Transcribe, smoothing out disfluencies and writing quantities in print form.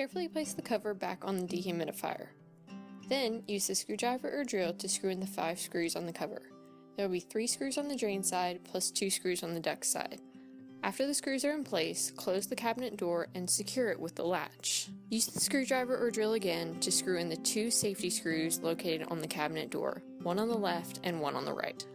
Carefully place the cover back on the dehumidifier. Then, use the screwdriver or drill to screw in the 5 screws on the cover. There will be 3 screws on the drain side plus 2 screws on the duct side. After the screws are in place, close the cabinet door and secure it with the latch. Use the screwdriver or drill again to screw in the 2 safety screws located on the cabinet door, one on the left and one on the right.